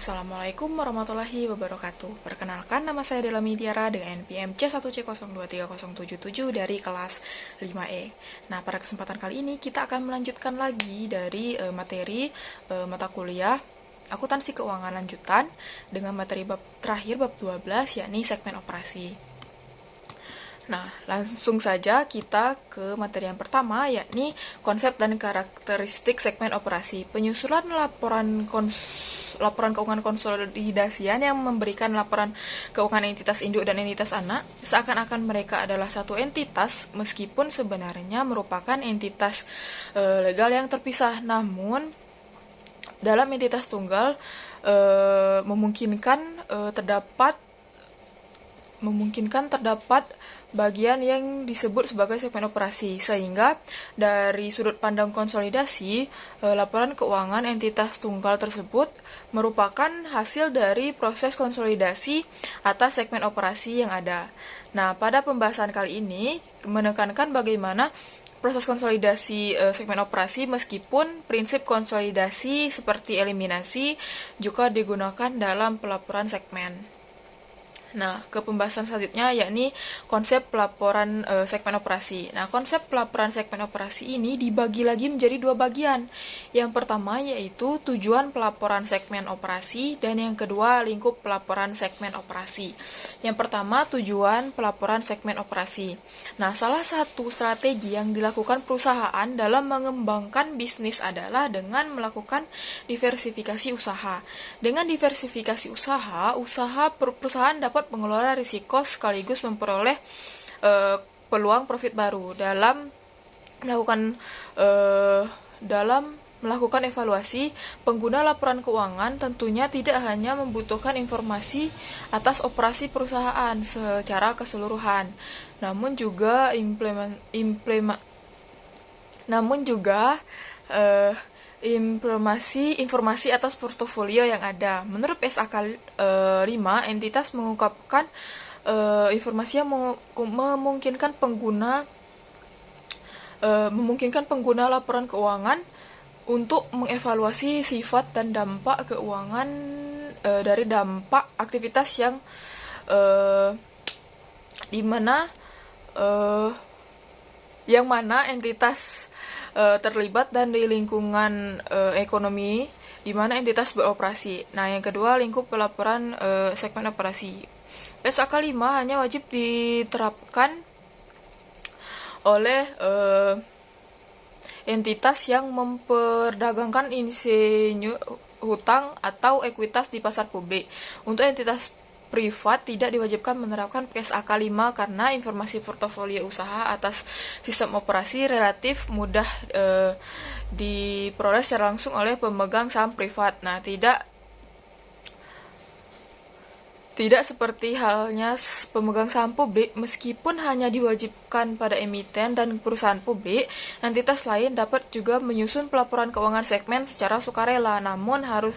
Assalamualaikum warahmatullahi wabarakatuh. Perkenalkan, nama saya Dela Midiara dengan NPM C1C023077 dari kelas 5E. Nah, pada kesempatan kali ini kita akan melanjutkan lagi dari materi mata kuliah akuntansi keuangan lanjutan dengan materi bab terakhir bab 12 yakni segmen operasi. Nah, langsung saja kita ke materi yang pertama, yakni konsep dan karakteristik segmen operasi. Penyusunan laporan keuangan konsolidasian yang memberikan laporan keuangan entitas induk dan entitas anak, seakan-akan mereka adalah satu entitas, meskipun sebenarnya merupakan entitas legal yang terpisah. Namun, dalam entitas tunggal memungkinkan terdapat bagian yang disebut sebagai segmen operasi, sehingga dari sudut pandang konsolidasi, laporan keuangan entitas tunggal tersebut merupakan hasil dari proses konsolidasi atas segmen operasi yang ada. Nah, pada pembahasan kali ini menekankan bagaimana proses konsolidasi segmen operasi, meskipun prinsip konsolidasi seperti eliminasi juga digunakan dalam pelaporan segmen. Nah, ke pembahasan selanjutnya yakni konsep pelaporan segmen operasi. Nah, konsep pelaporan segmen operasi ini dibagi lagi menjadi dua bagian. Yang pertama yaitu tujuan pelaporan segmen operasi dan yang kedua lingkup pelaporan segmen operasi. Yang pertama, tujuan pelaporan segmen operasi. Nah, salah satu strategi yang dilakukan perusahaan dalam mengembangkan bisnis adalah dengan melakukan diversifikasi usaha. Dengan diversifikasi usaha perusahaan dapat mengelola risiko sekaligus memperoleh peluang profit baru. Dalam melakukan evaluasi, pengguna laporan keuangan tentunya tidak hanya membutuhkan informasi atas operasi perusahaan secara keseluruhan, namun juga informasi atas portofolio yang ada. Menurut PSAK 5, entitas mengungkapkan informasi yang memungkinkan pengguna laporan keuangan untuk mengevaluasi sifat dan dampak keuangan dari dampak aktivitas yang mana entitas terlibat dan di lingkungan ekonomi di mana entitas beroperasi. Nah, yang kedua, lingkup pelaporan segmen operasi. PSAK 5 hanya wajib diterapkan oleh entitas yang memperdagangkan insinyur hutang atau ekuitas di pasar publik. Untuk entitas privat tidak diwajibkan menerapkan PSAK 5 karena informasi portofolio usaha atas sistem operasi relatif mudah diperoleh secara langsung oleh pemegang saham privat. Nah, tidak seperti halnya pemegang saham publik, meskipun hanya diwajibkan pada emiten dan perusahaan publik, entitas lain dapat juga menyusun pelaporan keuangan segmen secara sukarela, namun harus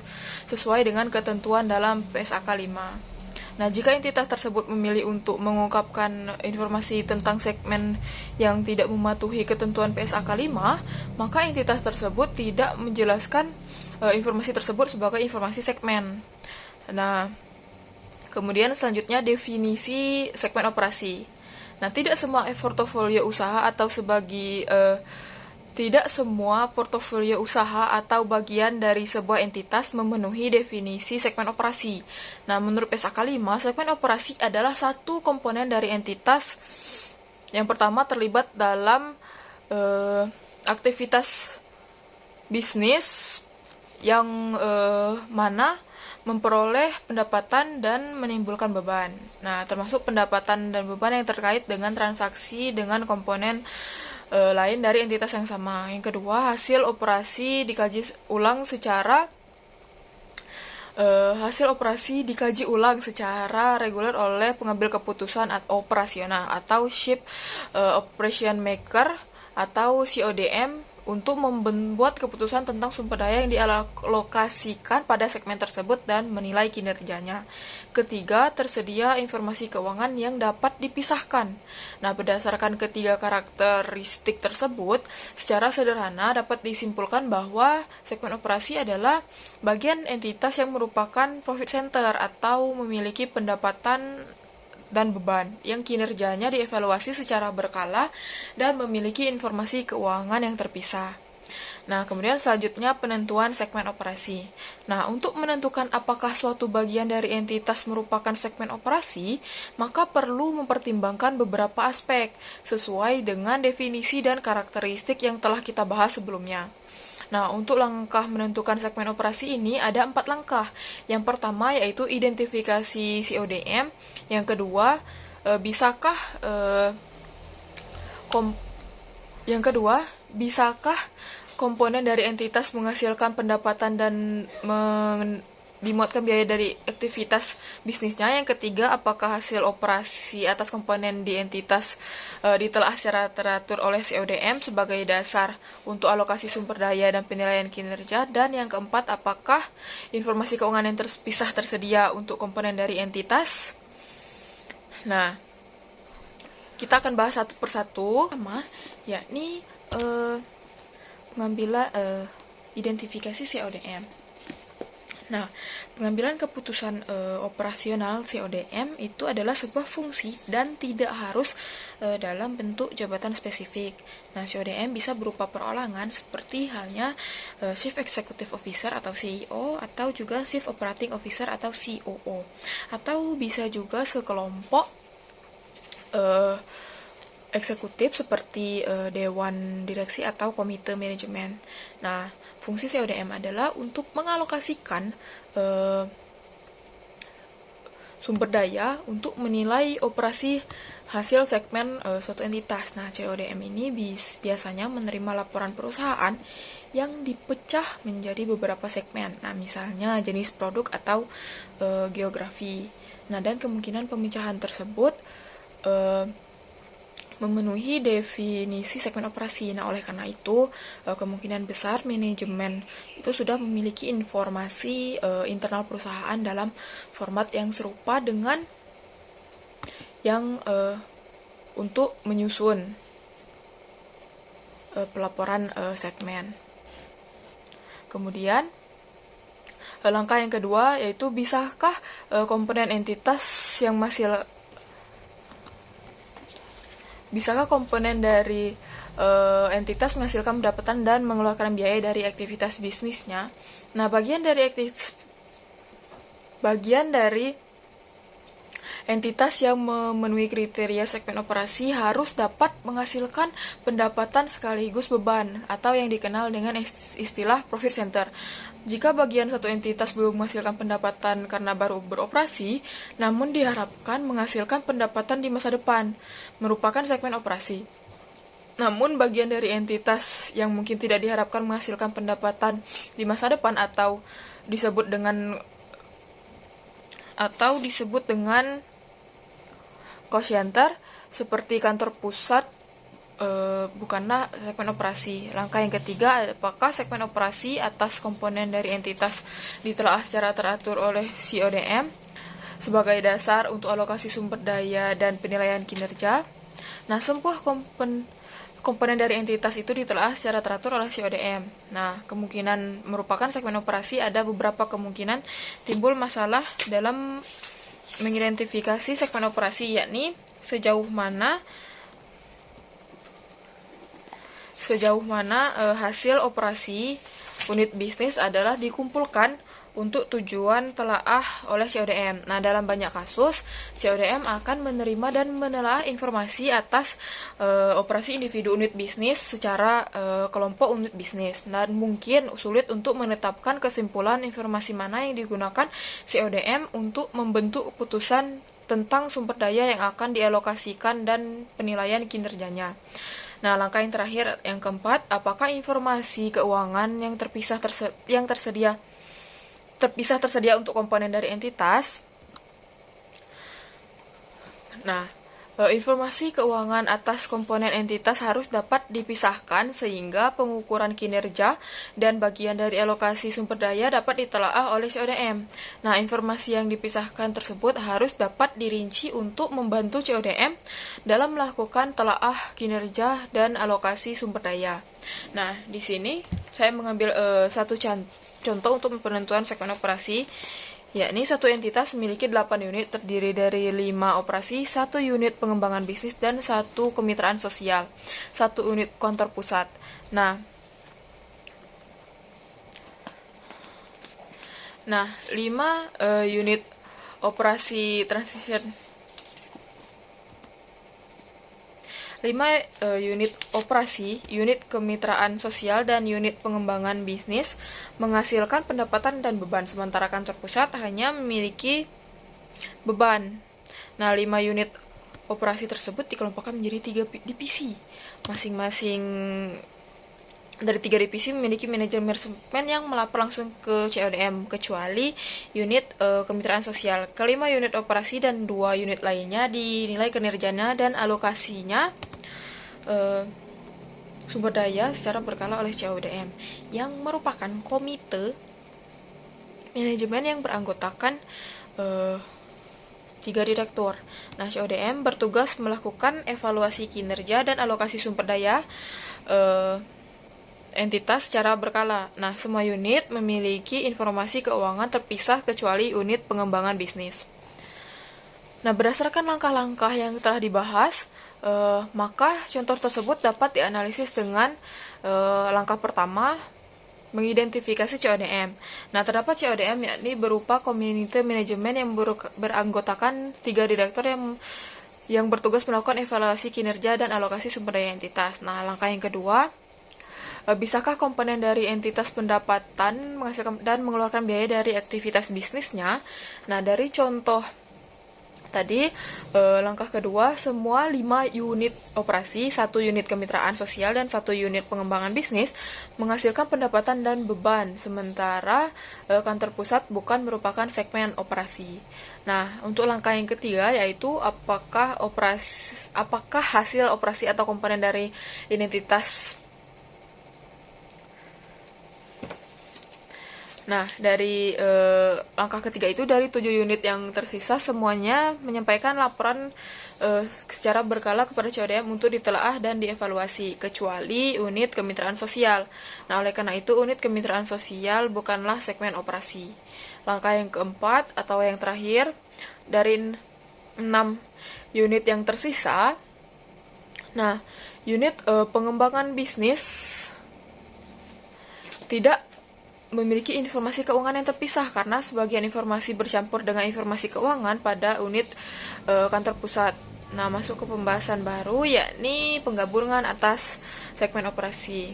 sesuai dengan ketentuan dalam PSAK 5. Nah, jika entitas tersebut memilih untuk mengungkapkan informasi tentang segmen yang tidak mematuhi ketentuan PSAK 5, maka entitas tersebut tidak menjelaskan informasi tersebut sebagai informasi segmen. Nah, kemudian selanjutnya definisi segmen operasi. Nah, tidak semua portofolio usaha tidak semua portofolio usaha atau bagian dari sebuah entitas memenuhi definisi segmen operasi. Nah, menurut PSAK 5, segmen operasi adalah satu komponen dari entitas yang pertama terlibat dalam aktivitas bisnis yang mana memperoleh pendapatan dan menimbulkan beban. Nah, termasuk pendapatan dan beban yang terkait dengan transaksi dengan komponen lain dari entitas yang sama. Yang kedua, hasil operasi dikaji ulang secara reguler oleh pengambil keputusan operasional atau Chief Operation Maker atau CODM untuk membuat keputusan tentang sumber daya yang dialokasikan pada segmen tersebut dan menilai kinerjanya. Ketiga, tersedia informasi keuangan yang dapat dipisahkan. Nah, berdasarkan ketiga karakteristik tersebut, secara sederhana dapat disimpulkan bahwa segmen operasi adalah bagian entitas yang merupakan profit center atau memiliki pendapatan dan beban yang kinerjanya dievaluasi secara berkala dan memiliki informasi keuangan yang terpisah. Nah, kemudian selanjutnya penentuan segmen operasi. Nah, untuk menentukan apakah suatu bagian dari entitas merupakan segmen operasi, maka perlu mempertimbangkan beberapa aspek sesuai dengan definisi dan karakteristik yang telah kita bahas sebelumnya. Nah, untuk langkah menentukan segmen operasi ini ada 4 langkah. Yang pertama yaitu identifikasi CODM. Yang kedua, bisakah komponen dari entitas menghasilkan pendapatan dan dimuatkan biaya dari aktivitas bisnisnya. Yang ketiga, apakah hasil operasi atas komponen di entitas ditelaah secara teratur oleh CODM sebagai dasar untuk alokasi sumber daya dan penilaian kinerja. Dan yang keempat, apakah informasi keuangan yang terpisah tersedia untuk komponen dari entitas. Nah, kita akan bahas satu persatu, yakni pengambilan identifikasi CODM. Nah, pengambilan keputusan operasional CODM itu adalah sebuah fungsi dan tidak harus dalam bentuk jabatan spesifik. Nah, CODM bisa berupa perorangan seperti halnya Chief Executive Officer atau CEO, atau juga Chief Operating Officer atau COO, atau bisa juga sekelompok eksekutif seperti dewan direksi atau komite manajemen. Nah, fungsi CODM adalah untuk mengalokasikan sumber daya untuk menilai operasi hasil segmen suatu entitas. Nah, CODM ini biasanya menerima laporan perusahaan yang dipecah menjadi beberapa segmen. Nah, misalnya jenis produk atau geografi. Nah, dan kemungkinan pemecahan tersebut memenuhi definisi segmen operasi. Nah, oleh karena itu, kemungkinan besar manajemen itu sudah memiliki informasi internal perusahaan dalam format yang serupa dengan yang untuk menyusun pelaporan segmen. Kemudian, langkah yang kedua yaitu bisakah komponen dari entitas menghasilkan pendapatan dan mengeluarkan biaya dari aktivitas bisnisnya. Nah, bagian dari entitas yang memenuhi kriteria segmen operasi harus dapat menghasilkan pendapatan sekaligus beban atau yang dikenal dengan istilah profit center. Jika bagian satu entitas belum menghasilkan pendapatan karena baru beroperasi, namun diharapkan menghasilkan pendapatan di masa depan, merupakan segmen operasi. Namun bagian dari entitas yang mungkin tidak diharapkan menghasilkan pendapatan di masa depan atau disebut dengan cost center seperti kantor pusat bukanlah segmen operasi. Langkah yang ketiga, apakah segmen operasi atas komponen dari entitas ditelaah secara teratur oleh CODM sebagai dasar untuk alokasi sumber daya dan penilaian kinerja. Nah, sebuah komponen dari entitas itu ditelaah secara teratur oleh CODM. Nah, kemungkinan merupakan segmen operasi, ada beberapa kemungkinan timbul masalah dalam mengidentifikasi segmen operasi, yakni sejauh mana hasil operasi unit bisnis adalah dikumpulkan untuk tujuan telaah oleh CODM. Nah, dalam banyak kasus, CODM akan menerima dan menelaah informasi atas operasi individu unit bisnis secara kelompok unit bisnis. Dan mungkin sulit untuk menetapkan kesimpulan informasi mana yang digunakan CODM untuk membentuk keputusan tentang sumber daya yang akan dialokasikan dan penilaian kinerjanya. Nah, langkah yang terakhir, yang keempat, apakah informasi keuangan yang terpisah tersedia untuk komponen dari entitas? Nah, Informasi keuangan atas komponen entitas harus dapat dipisahkan sehingga pengukuran kinerja dan bagian dari alokasi sumber daya dapat ditelaah oleh CODM. Nah, informasi yang dipisahkan tersebut harus dapat dirinci untuk membantu CODM dalam melakukan telaah kinerja dan alokasi sumber daya. Nah, di sini saya mengambil satu contoh untuk penentuan segmen operasi, yakni suatu entitas memiliki 8 unit terdiri dari 5 operasi, 1 unit pengembangan bisnis, dan 1 kemitraan sosial, 1 unit kantor pusat. Nah, 5 unit operasi transition 5 unit operasi, unit kemitraan sosial, dan unit pengembangan bisnis menghasilkan pendapatan dan beban, sementara kantor pusat hanya memiliki beban. Nah, 5 unit operasi tersebut dikelompokkan menjadi 3 divisi. Masing-masing dari 3 divisi memiliki manajemen yang melapor langsung ke CODM, kecuali unit kemitraan sosial. Kelima unit operasi dan 2 unit lainnya dinilai kinerjanya dan alokasinya sumber daya secara berkala oleh CODM, yang merupakan komite manajemen yang beranggotakan 3 direktur. Nah, CODM bertugas melakukan evaluasi kinerja dan alokasi sumber daya entitas secara berkala. Nah, semua unit memiliki informasi keuangan terpisah kecuali unit pengembangan bisnis. Nah, berdasarkan langkah-langkah yang telah dibahas, maka contoh tersebut dapat dianalisis dengan langkah pertama, mengidentifikasi CODM. Nah, terdapat CODM yakni berupa komite manajemen yang beranggotakan 3 direktur yang bertugas melakukan evaluasi kinerja dan alokasi sumber daya entitas. Nah, langkah yang kedua, bisakah komponen dari entitas pendapatan menghasilkan dan mengeluarkan biaya dari aktivitas bisnisnya? Nah, dari contoh tadi, langkah kedua, semua 5 unit operasi, 1 unit kemitraan sosial, dan 1 unit pengembangan bisnis menghasilkan pendapatan dan beban, sementara kantor pusat bukan merupakan segmen operasi. Nah, untuk langkah yang ketiga, yaitu apakah hasil operasi atau komponen dari identitas. Nah, dari langkah ketiga itu, dari 7 unit yang tersisa, semuanya menyampaikan laporan secara berkala kepada CODM untuk ditelaah dan dievaluasi, kecuali unit kemitraan sosial. Nah, oleh karena itu, unit kemitraan sosial bukanlah segmen operasi. Langkah yang keempat atau yang terakhir, dari 6 unit yang tersisa, nah, unit pengembangan bisnis tidak memiliki informasi keuangan yang terpisah karena sebagian informasi bercampur dengan informasi keuangan pada unit kantor pusat. Nah, masuk ke pembahasan baru, yakni penggabungan atas segmen operasi.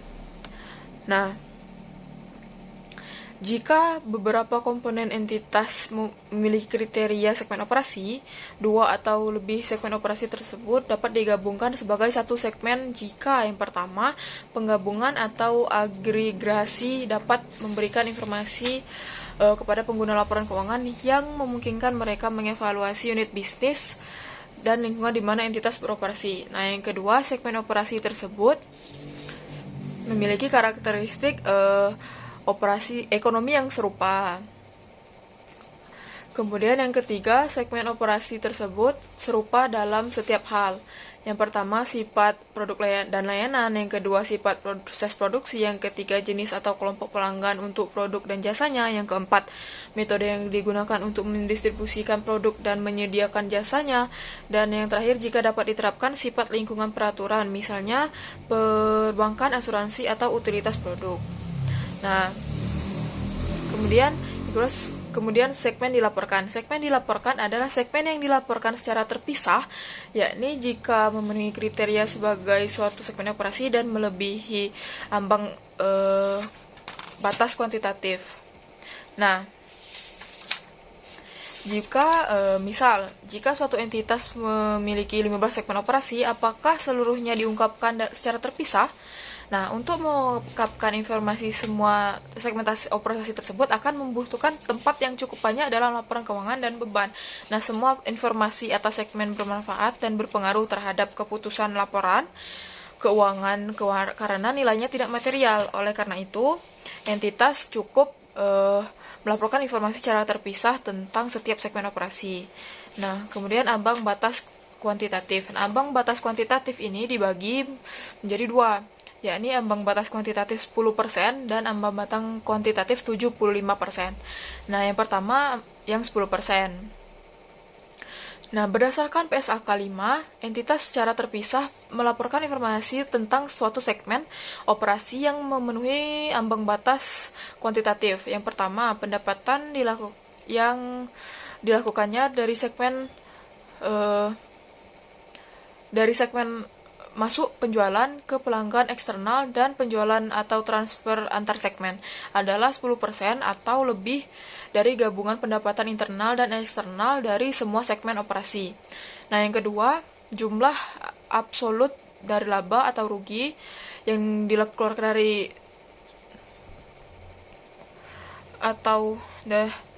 Nah, jika beberapa komponen entitas memiliki kriteria segmen operasi, 2 atau lebih segmen operasi tersebut dapat digabungkan sebagai satu segmen jika yang pertama, penggabungan atau agregasi dapat memberikan informasi kepada pengguna laporan keuangan yang memungkinkan mereka mengevaluasi unit bisnis dan lingkungan di mana entitas beroperasi. Nah, yang kedua, segmen operasi tersebut memiliki karakteristik operasi ekonomi yang serupa. Kemudian yang ketiga, segmen operasi tersebut serupa dalam setiap hal. Yang pertama, sifat produk dan layanan. Yang kedua, sifat proses produksi. Yang ketiga, jenis atau kelompok pelanggan untuk produk dan jasanya. Yang keempat, metode yang digunakan untuk mendistribusikan produk dan menyediakan jasanya. Dan yang terakhir, jika dapat diterapkan, sifat lingkungan peraturan, misalnya perbankan, asuransi, atau utilitas produk. Nah, kemudian segmen dilaporkan. Segmen dilaporkan adalah segmen yang dilaporkan secara terpisah, yakni jika memenuhi kriteria sebagai suatu segmen operasi dan melebihi ambang batas kuantitatif. Nah, jika suatu entitas memiliki 15 segmen operasi, apakah seluruhnya diungkapkan secara terpisah? Nah, untuk mengungkapkan informasi semua segmentasi operasi tersebut akan membutuhkan tempat yang cukup banyak dalam laporan keuangan dan beban. Nah, semua informasi atas segmen bermanfaat dan berpengaruh terhadap keputusan laporan keuangan karena nilainya tidak material. Oleh karena itu, entitas cukup melaporkan informasi secara terpisah tentang setiap segmen operasi. Nah, kemudian ambang batas kuantitatif. Nah, ambang batas kuantitatif ini dibagi menjadi dua, yakni ambang batas kuantitatif 10% dan ambang batas kuantitatif 75%. Nah, yang pertama yang 10%. Nah, berdasarkan PSAK 5, entitas secara terpisah melaporkan informasi tentang suatu segmen operasi yang memenuhi ambang batas kuantitatif. Yang pertama, pendapatan yang dilakukannya dari segmen masuk penjualan ke pelanggan eksternal dan penjualan atau transfer antar segmen adalah 10% atau lebih dari gabungan pendapatan internal dan eksternal dari semua segmen operasi. Nah, yang kedua, jumlah absolut dari laba atau rugi yang dikeluarkan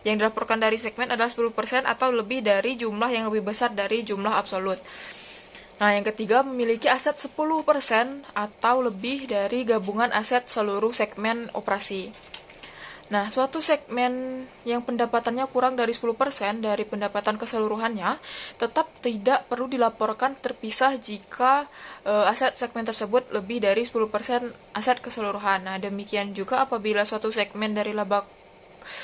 yang dilaporkan dari segmen adalah 10% atau lebih dari jumlah yang lebih besar dari jumlah absolut. Nah, yang ketiga, memiliki aset 10% atau lebih dari gabungan aset seluruh segmen operasi. Nah, suatu segmen yang pendapatannya kurang dari 10% dari pendapatan keseluruhannya tetap tidak perlu dilaporkan terpisah jika aset segmen tersebut lebih dari 10% aset keseluruhan. Nah, demikian juga apabila suatu segmen dari laba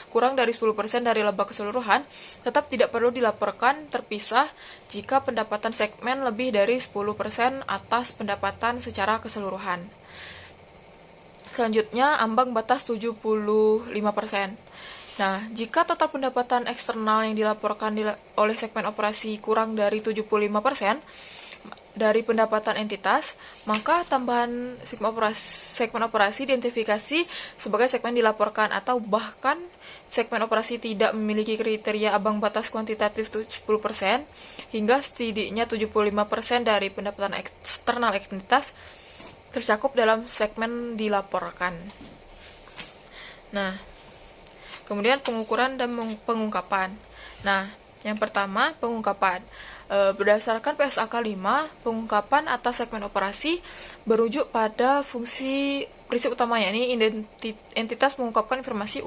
kurang dari 10% dari laba keseluruhan, tetap tidak perlu dilaporkan terpisah jika pendapatan segmen lebih dari 10% atas pendapatan secara keseluruhan. Selanjutnya, ambang batas 75%. Nah, jika total pendapatan eksternal yang dilaporkan oleh segmen operasi kurang dari 75% dari pendapatan entitas, maka tambahan segmen operasi diidentifikasi sebagai segmen dilaporkan, atau bahkan segmen operasi tidak memiliki kriteria ambang batas kuantitatif 10% hingga setidaknya 75% dari pendapatan eksternal entitas tercakup dalam segmen dilaporkan. Nah, kemudian pengukuran dan pengungkapan. Nah, yang pertama, pengungkapan. Berdasarkan PSAK 5, pengungkapan atas segmen operasi berujuk pada fungsi prinsip utamanya, ini entitas mengungkapkan informasi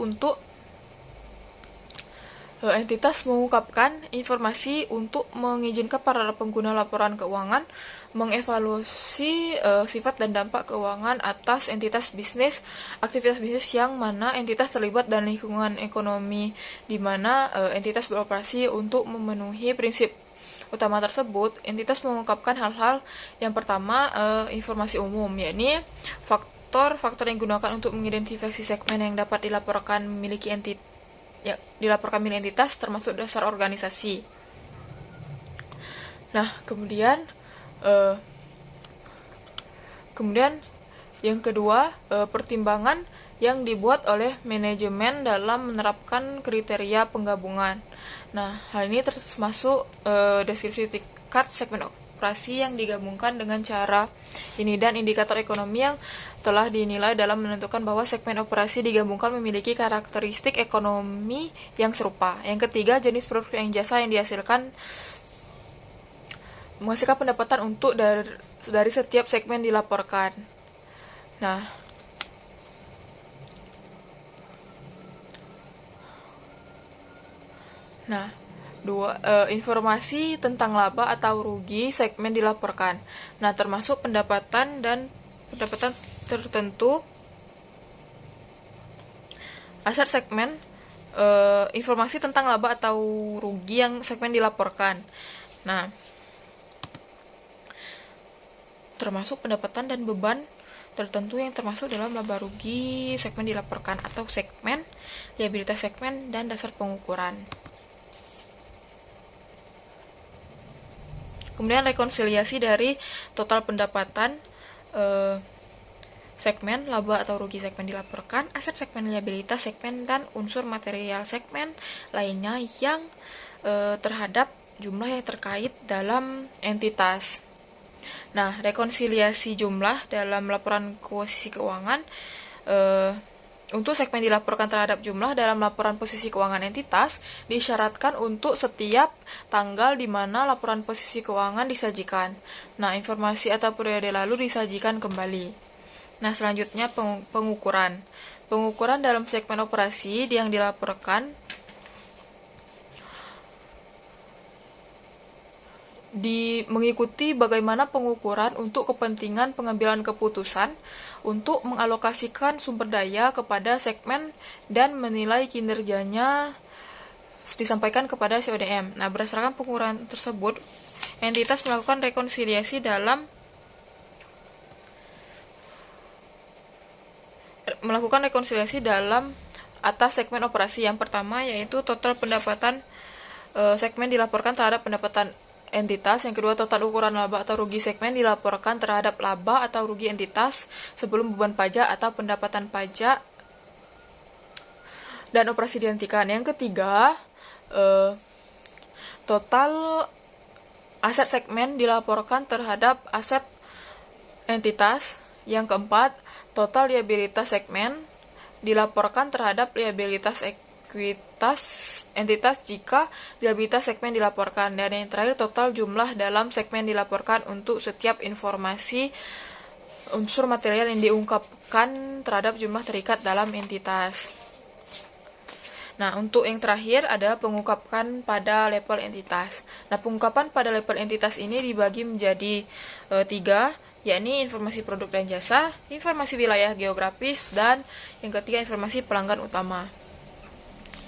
untuk mengizinkan para pengguna laporan keuangan mengevaluasi sifat dan dampak keuangan atas aktivitas bisnis yang mana entitas terlibat dan lingkungan ekonomi di mana entitas beroperasi. Untuk memenuhi prinsip utama tersebut, entitas mengungkapkan hal-hal yang pertama, informasi umum, yakni faktor-faktor yang digunakan untuk mengidentifikasi segmen yang dapat dilaporkan milik entitas, termasuk dasar organisasi. Nah, kemudian yang kedua, pertimbangan yang dibuat oleh manajemen dalam menerapkan kriteria penggabungan. Nah, hal ini termasuk deskripsi tingkat segmen operasi yang digabungkan dengan cara ini dan indikator ekonomi yang telah dinilai dalam menentukan bahwa segmen operasi digabungkan memiliki karakteristik ekonomi yang serupa. Yang ketiga, jenis produk yang jasa yang menghasilkan pendapatan untuk dari setiap segmen dilaporkan. Nah, informasi tentang laba atau rugi segmen dilaporkan. Nah, termasuk pendapatan tertentu, aset segmen, informasi tentang laba atau rugi yang segmen dilaporkan. Nah, termasuk pendapatan dan beban tertentu yang termasuk dalam laba rugi segmen dilaporkan atau segmen, liabilitas segmen, dan dasar pengukuran. Kemudian rekonsiliasi dari total pendapatan segmen, laba atau rugi segmen dilaporkan, aset segmen, liabilitas segmen, dan unsur material segmen lainnya yang terhadap jumlah yang terkait dalam entitas. Nah, rekonsiliasi jumlah dalam laporan posisi keuangan untuk segmen dilaporkan terhadap jumlah dalam laporan posisi keuangan entitas disyaratkan untuk setiap tanggal di mana laporan posisi keuangan disajikan. Nah, informasi atau periode lalu disajikan kembali. Nah, selanjutnya pengukuran. Pengukuran dalam segmen operasi yang dilaporkan mengikuti bagaimana pengukuran untuk kepentingan pengambilan keputusan untuk mengalokasikan sumber daya kepada segmen dan menilai kinerjanya disampaikan kepada CODM. Nah, berdasarkan pengukuran tersebut, entitas melakukan rekonsiliasi dalam atas segmen operasi. Yang pertama yaitu total pendapatan segmen dilaporkan terhadap pendapatan entitas. Yang kedua, total ukuran laba atau rugi segmen dilaporkan terhadap laba atau rugi entitas sebelum beban pajak atau pendapatan pajak dan operasi dihentikan. Yang ketiga, total aset segmen dilaporkan terhadap aset entitas. Yang keempat, total liabilitas segmen dilaporkan terhadap liabilitas entitas jika liabilitas segmen dilaporkan. Dan yang terakhir, total jumlah dalam segmen dilaporkan untuk setiap informasi unsur material yang diungkapkan terhadap jumlah terikat dalam entitas. Nah, untuk yang terakhir ada pengungkapan pada level entitas. Nah, pengungkapan pada level entitas ini dibagi menjadi 3, yakni informasi produk dan jasa, informasi wilayah geografis, dan yang ketiga informasi pelanggan utama.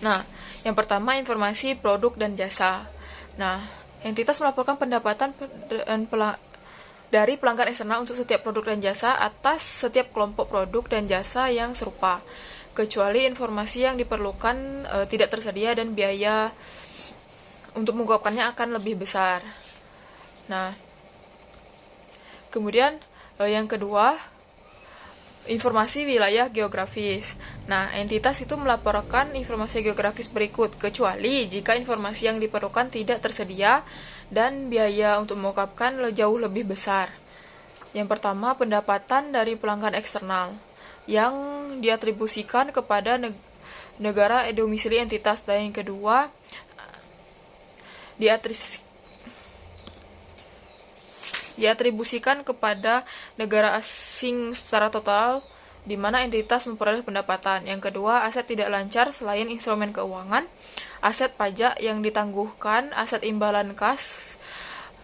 Nah, yang pertama informasi produk dan jasa. Nah, entitas melaporkan pendapatan dari pelanggan eksternal untuk setiap produk dan jasa atas setiap kelompok produk dan jasa yang serupa, kecuali informasi yang diperlukan tidak tersedia dan biaya untuk mengungkapkannya akan lebih besar. Nah, kemudian yang kedua, informasi wilayah geografis. Nah, entitas itu melaporkan informasi geografis berikut, kecuali jika informasi yang diperlukan tidak tersedia dan biaya untuk mengungkapkan jauh lebih besar. Yang pertama, pendapatan dari pelanggan eksternal yang diatribusikan kepada negara domisili entitas. Dan yang kedua, diatribusikan kepada negara asing secara total di mana entitas memperoleh pendapatan. Yang kedua, aset tidak lancar selain instrumen keuangan, aset pajak yang ditangguhkan, aset imbalan kas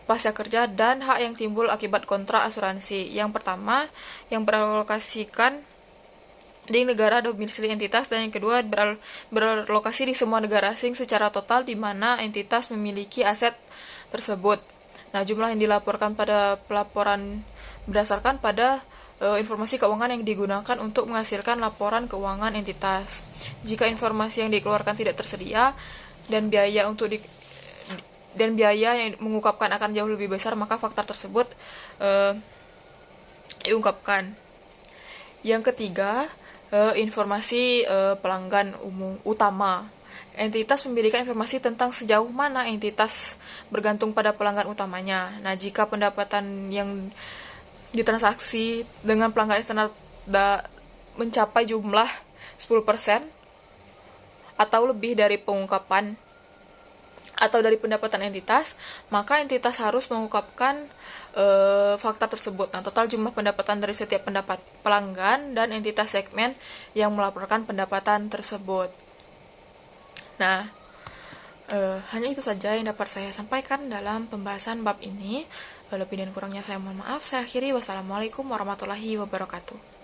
pasca kerja, dan hak yang timbul akibat kontrak asuransi. Yang pertama, yang beralokasikan di negara domisili entitas, dan yang kedua beralokasi di semua negara asing secara total di mana entitas memiliki aset tersebut. Nah, jumlah yang dilaporkan pada pelaporan berdasarkan pada informasi keuangan yang digunakan untuk menghasilkan laporan keuangan entitas. Jika informasi yang dikeluarkan tidak tersedia dan biaya yang mengungkapkan akan jauh lebih besar, maka faktor tersebut diungkapkan. Yang ketiga, informasi pelanggan utama. Entitas memiliki informasi tentang sejauh mana entitas bergantung pada pelanggan utamanya. Nah, jika pendapatan yang ditransaksi dengan pelanggan eksternal mencapai jumlah 10% atau lebih dari pengungkapan atau dari pendapatan entitas, maka entitas harus mengungkapkan fakta tersebut. Nah, total jumlah pendapatan dari setiap pelanggan dan entitas segmen yang melaporkan pendapatan tersebut. Nah, hanya itu saja yang dapat saya sampaikan dalam pembahasan bab ini. Lebih dan kurangnya saya mohon maaf. Saya akhiri. Wassalamualaikum warahmatullahi wabarakatuh.